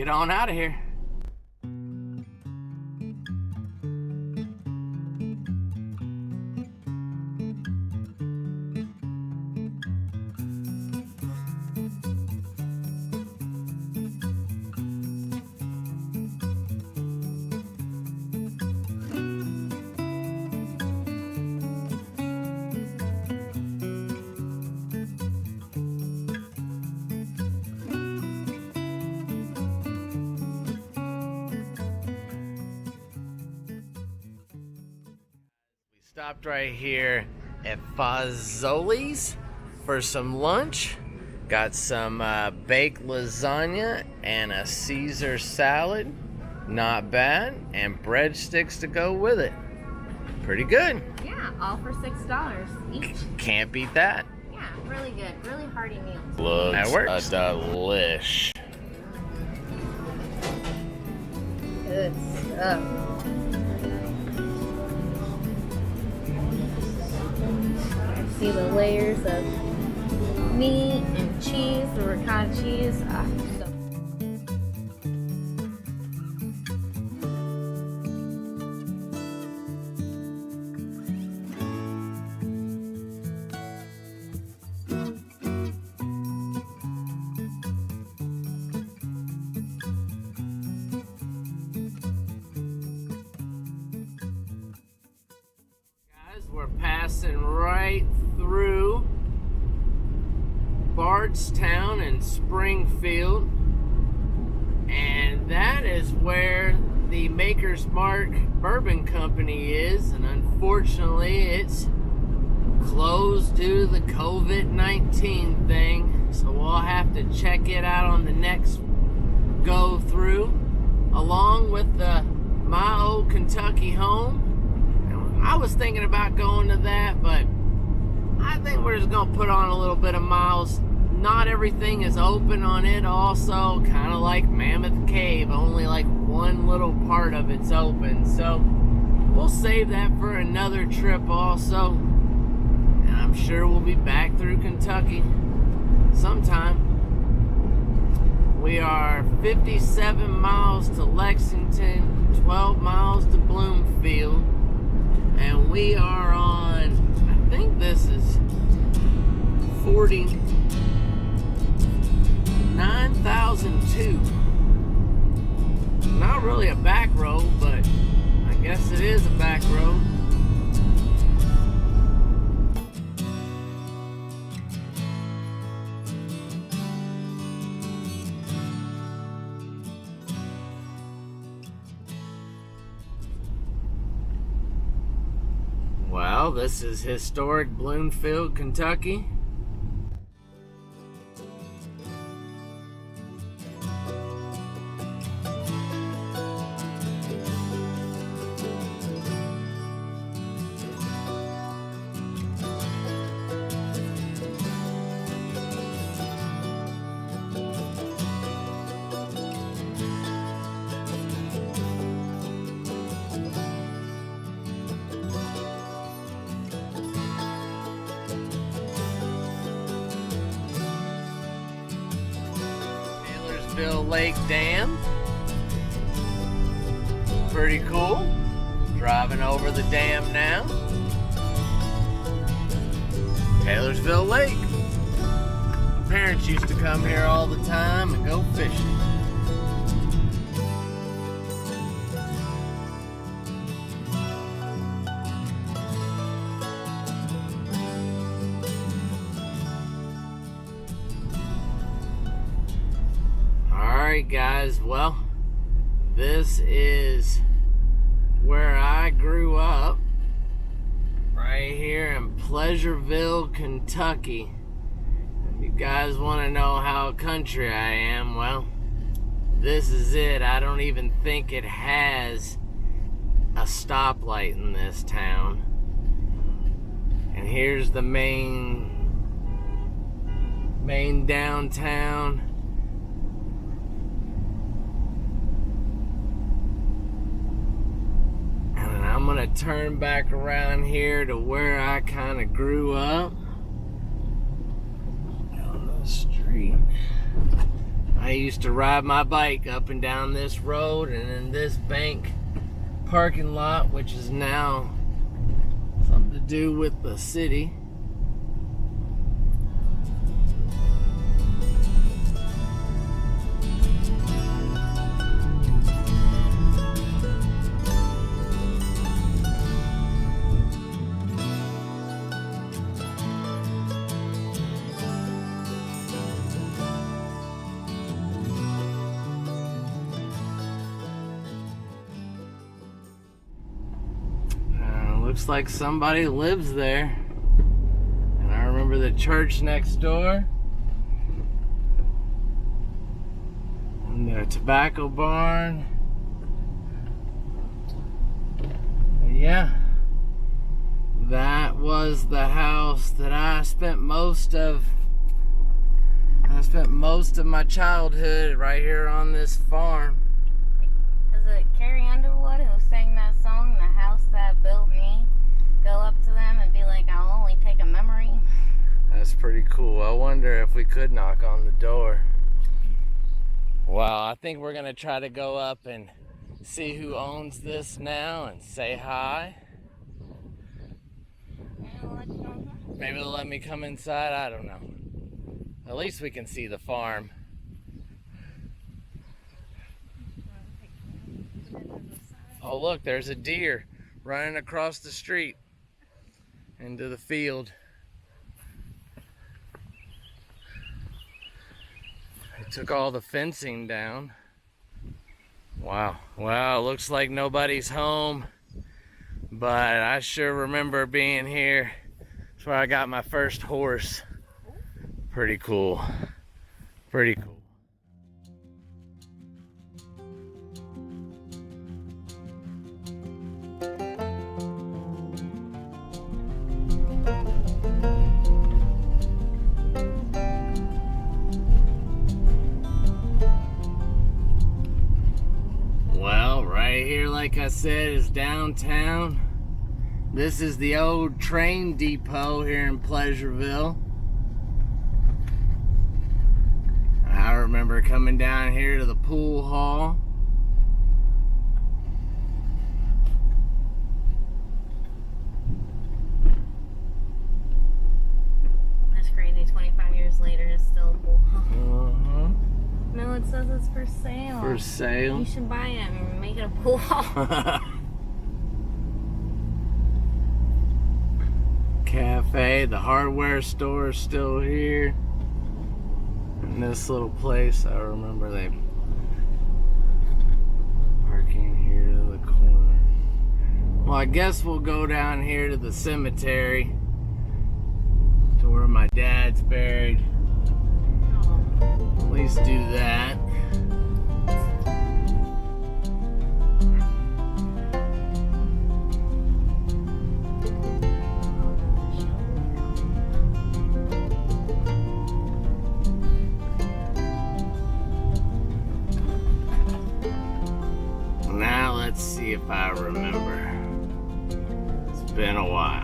get on out of here. Stopped right here at Zoli's for some lunch. Got some baked lasagna and a Caesar salad. Not bad. And breadsticks to go with it. Pretty good. Yeah, all for $6 each. Can't beat that. Yeah, really good. Really hearty meal. Looks delish. Good stuff. See the layers of meat and cheese, the ricotta cheese. So we're passing right through Bardstown and Springfield, and that is where the Maker's Mark Bourbon Company is, and unfortunately it's closed due to the COVID-19 thing, so we'll have to check it out on the next go through, along with my old Kentucky home. I was thinking about going to that, but I think we're just going to put on a little bit of miles. Not everything is open on it also, kind of like Mammoth Cave. Only like one little part of it's open. So we'll save that for another trip also. And I'm sure we'll be back through Kentucky sometime. We are 57 miles to Lexington, 12 miles to Bloomfield. And we are on, I think this is 49,002. Not really a back road, but I guess it is a back road. Well, this is historic Bloomfield, Kentucky. Lake Dam. Pretty cool. Driving over the dam now. Taylorsville Lake. My parents used to come here all the time and go fishing. Alright guys, well, this is where I grew up, right here in Pleasureville, Kentucky. If you guys want to know how country I am, well, this is it. I don't even think it has a stoplight in this town. And here's the main downtown. I'm gonna turn back around here to where I kind of grew up. Down the street. I used to ride my bike up and down this road and in this bank parking lot, which is now something to do with the city. Looks like somebody lives there. And I remember the church next door. And the tobacco barn. But yeah. That was the house that I spent most of my childhood right here on this farm. Is it Carrie Underwood who sang that song, The House That Built Me? Go up to them and be like, I'll only take a memory. That's pretty cool. I wonder if we could knock on the door. Well, I think we're gonna try to go up and see who owns this now and say hi. Maybe they'll let me come inside, I don't know. At least we can see the farm. Oh look, there's a deer running across the street into the field. They took all the fencing down. Wow. Well, it looks like nobody's home, but I sure remember being here. That's where I got my first horse. Pretty cool. Pretty cool. Well, right here, like I said, is downtown. This is the old train depot here in Pleasureville. I remember coming down here to the pool hall. That's crazy. 25 years later, it's still a pool hall. No, it says it's for sale. For sale? You should buy it and make it a pool hall. Cafe, the hardware store is still here. In this little place, I remember they parking here to the corner. Well, I guess we'll go down here to the cemetery to where my dad's buried. At least do that. Now let's see if I remember. It's been a while.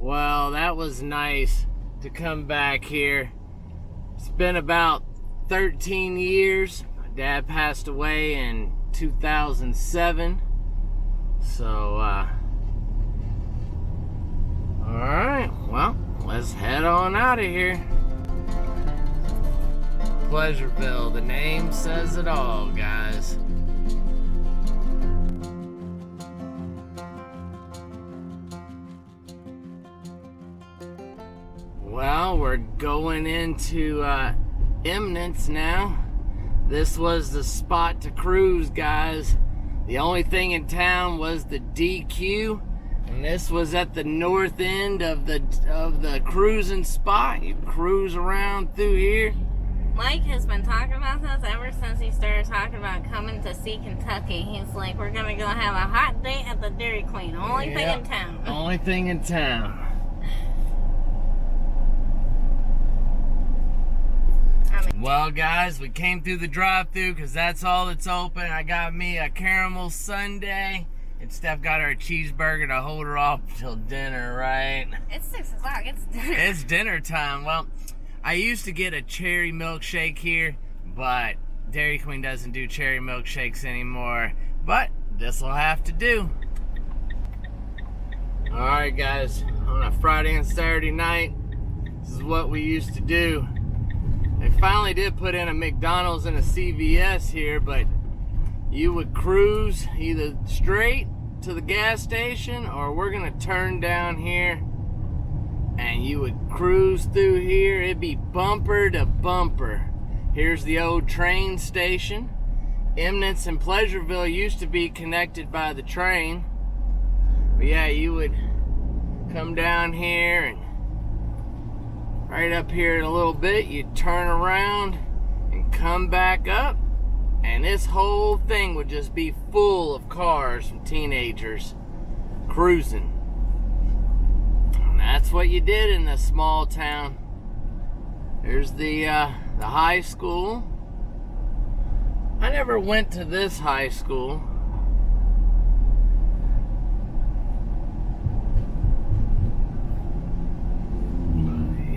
Well, that was nice to come back here. It's been about 13 years. My dad passed away in 2007. So, alright, well, let's head on out of here. Pleasureville, the name says it all, guys. Well, we're going into Eminence now. This was the spot to cruise, guys. The only thing in town was the DQ, and this was at the north end of the cruising spot. You cruise around through here. Mike has been talking about this ever since he started talking about coming to see Kentucky. He's like, we're gonna go have a hot date at the Dairy Queen. Only thing in town. Only thing in town. Well, guys, we came through the drive-thru because that's all that's open. I got me a caramel sundae, and Steph got her a cheeseburger to hold her off till dinner, right? It's 6 o'clock. It's dinner. It's dinner time. Well, I used to get a cherry milkshake here, but Dairy Queen doesn't do cherry milkshakes anymore. But this will have to do. Alright, guys, on a Friday and Saturday night, this is what we used to do. They finally did put in a McDonald's and a CVS here, but you would cruise either straight to the gas station, or we're gonna turn down here and you would cruise through here. It'd be bumper to bumper. Here's the old train station. Eminence and Pleasureville used to be connected by the train. But yeah, you would come down here, and right up here in a little bit, you'd turn around and come back up, and this whole thing would just be full of cars and teenagers cruising. And that's what you did in this small town. There's the high school. I never went to this high school.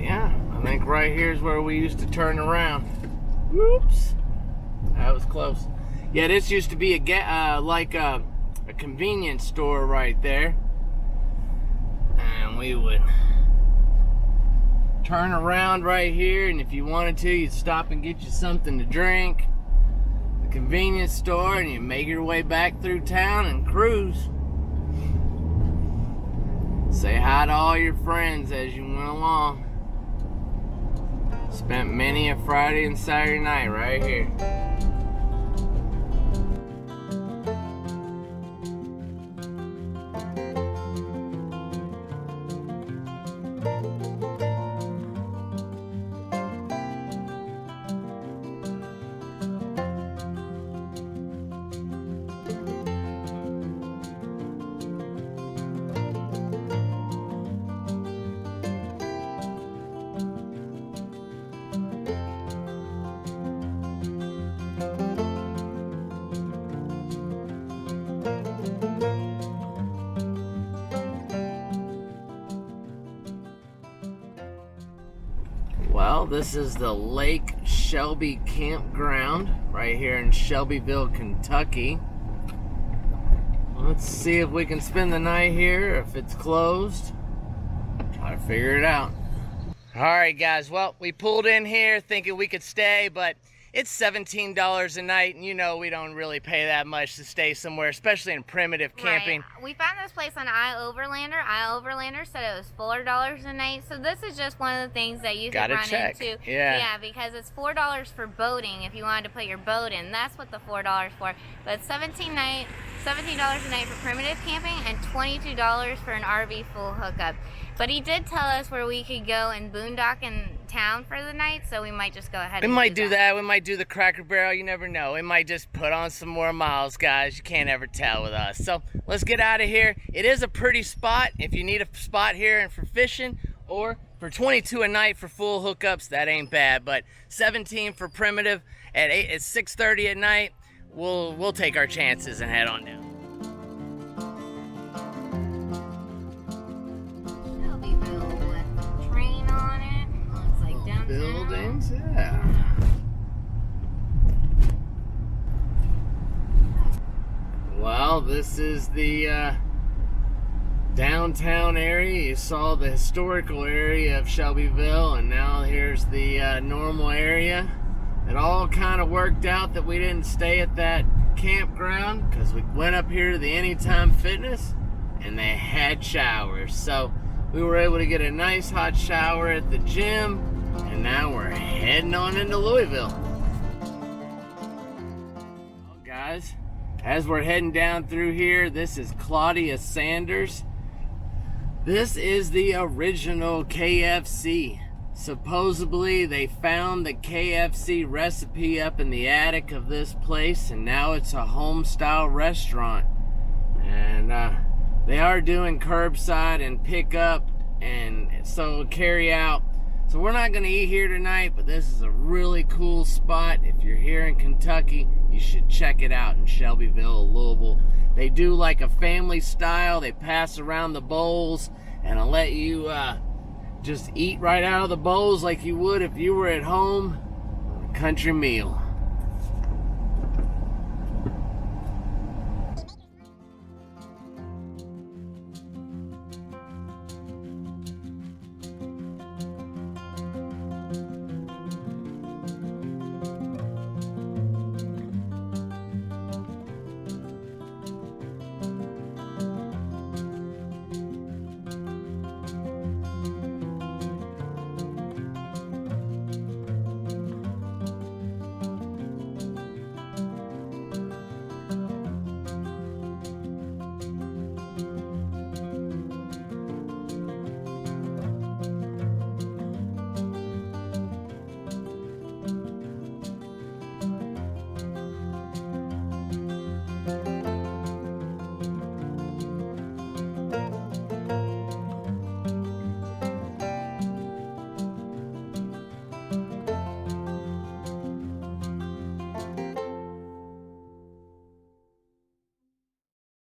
I think right here is where we used to turn around. Whoops, that was close. Yeah, this used to be a convenience store right there, and we would turn around right here, and if you wanted to, you'd stop and get you something to drink. The convenience store, and you make your way back through town and cruise. Say hi to all your friends as you went along. Spent many a Friday and Saturday night right here. Well, this is the Lake Shelby Campground right here in Shelbyville, Kentucky. Let's see if we can spend the night here, if it's closed. Try to figure it out. Alright guys, well, we pulled in here thinking we could stay, but it's $17 a night, and you know we don't really pay that much to stay somewhere, especially in primitive camping. Right. We found this place on iOverlander. iOverlander said it was $4 a night, so this is just one of the things that you can run into. Yeah, because it's $4 for boating if you wanted to put your boat in. That's what the $4 for. But it's $17 a night for primitive camping and $22 for an RV full hookup. But he did tell us where we could go and boondock in town for the night, so we might just go ahead and do that. We might do the Cracker Barrel. You never know. We might just put on some more miles, guys. You can't ever tell with us. So let's get out of here. It is a pretty spot. If you need a spot here and for fishing, or for $22 a night for full hookups, that ain't bad. But $17 for primitive at 6:30 at night. We'll take our chances and head on down. Shelbyville with a train on it. Looks like downtown. Buildings, yeah. Well, this is the downtown area. You saw the historical area of Shelbyville, and now here's the normal area. It all kind of worked out that we didn't stay at that campground because we went up here to the Anytime Fitness and they had showers. So we were able to get a nice hot shower at the gym, and now we're heading on into Louisville. Well, guys, as we're heading down through here, this is Claudia Sanders. This is the original KFC. Supposedly, they found the KFC recipe up in the attic of this place, and now it's a home-style restaurant. And they are doing curbside and pickup, and so carry out. So we're not going to eat here tonight, but this is a really cool spot. If you're here in Kentucky, you should check it out in Shelbyville, Louisville. They do like a family style. They pass around the bowls, and I'll let you just eat right out of the bowls like you would if you were at home. A country meal.